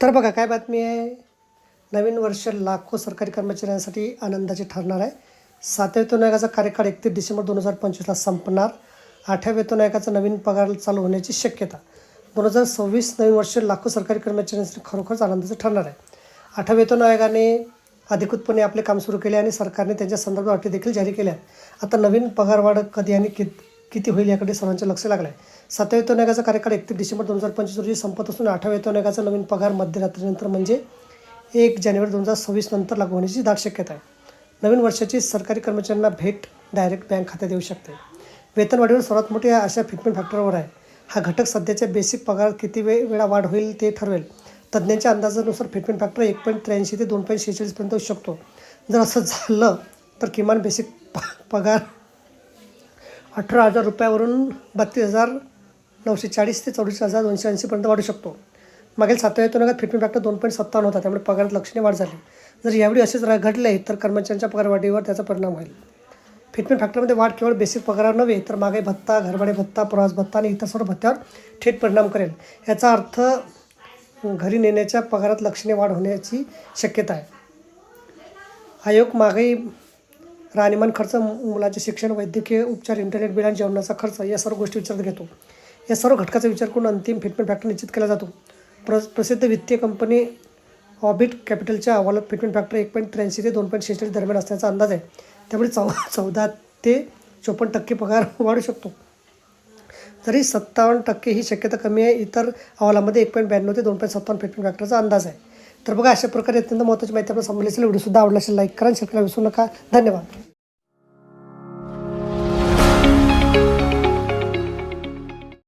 तर बघा काय बातमी आहे. नवीन वर्ष लाखो सरकारी कर्मचाऱ्यांसाठी आनंदाचे ठरणार आहे. 7व्या वेतन आयोगाचा कार्यकाळ 31 डिसेंबर 2025ला संपणार. 8व्या वेतन आयोगाचा नवीन पगार चालू होण्याची शक्यता. 2026 नवीन वर्ष लाखो सरकारी कर्मचाऱ्यांसाठी खरोखरच आनंदाचं ठरणार आहे. 8व्या वेतन आयोगाने अधिकृतपणे आपले काम सुरू केले आणि सरकारने त्यांच्या संदर्भात अटी देखील जारी केल्या. आता नवीन पगारवाढ कधी आणि किती होईल याकडे सर्वांचे लक्ष लागलं आहे. 7व्या वेतन आयोगाचा कार्यकाळ 31 डिसेंबर 2025 रोजी संपत असून 8व्या वेतन आयोगाचा नवीन पगार मध्यरात्रीनंतर म्हणजे 1 जानेवारी 2026 नंतर लागू होण्याची दाट शक्यता आहे. नवीन वर्षाची सरकारी कर्मचाऱ्यांना भेट डायरेक्ट बँक खात्यात येऊ शकते. वेतनवाढीवर सर्वात मोठी अशा फिटमेंट फॅक्टरवर आहे. हा घटक सध्याच्या बेसिक पगारात किती वेळा वाढ होईल ते ठरवेल. तज्ज्ञांच्या अंदाजानुसार फिटमेंट फॅक्टर 1.83 ते 2.46 पर्यंत होऊ शकतो. जर असं झालं तर किमान बेसिक पगार 18,000 रुपयावरून 32,940 ते 44,280 पर्यंत वाढू शकतो. मागील 7व्या वेतन आयोगात फिटमेंट फॅक्टर 2.57 होता, त्यामुळे पगारात लक्षणीय वाढ झाली. जर यावेळी असेच घडले तर कर्मचाऱ्यांच्या पगारवाढीवर त्याचा परिणाम होईल. फिटमेंट फॅक्टरमध्ये वाढ केवळ बेसिक पगारावर नव्हे तर महागाई भत्ता, घरभाडे भत्ता, प्रवास भत्ता आणि इतर सर्व भत्त्यावर थेट परिणाम करेल. याचा अर्थ घरी नेण्याच्या पगारात लक्षणीय वाढ होण्याची शक्यता आहे. आयोग महागाई, राहणीमान खर्च, मुलाचे शिक्षण, वैद्यकीय उपचार, इंटरनेट बिल आणि जेवणाचा खर्च या सर्व गोष्टी विचारात घेतो. या सर्व घटकाचा विचार करून अंतिम फिटमेंट फॅक्टर निश्चित केला जातो. प्रसिद्ध वित्तीय कंपनी ऑर्बिट कॅपिटलच्या अहवालात फिटमेंट फॅक्टर 1.83 ते 2.46 दरम्यान असण्याचा अंदाज आहे. त्यामुळे 14 ते 54% पगार वाढू शकतो. जरी 57% ही शक्यता कमी आहे. इतर अहवालामध्ये 1.92 ते 2.57 फिटमेंट फॅक्टरचा अंदाज आहे. तर बघा, अशा प्रकारे अत्यंत महत्त्वाची माहिती आपण सांगितली असेल. व्हिडिओसुद्धा आवडला असेल लाईक करा, शेअर करायला विसरू नका. धन्यवाद.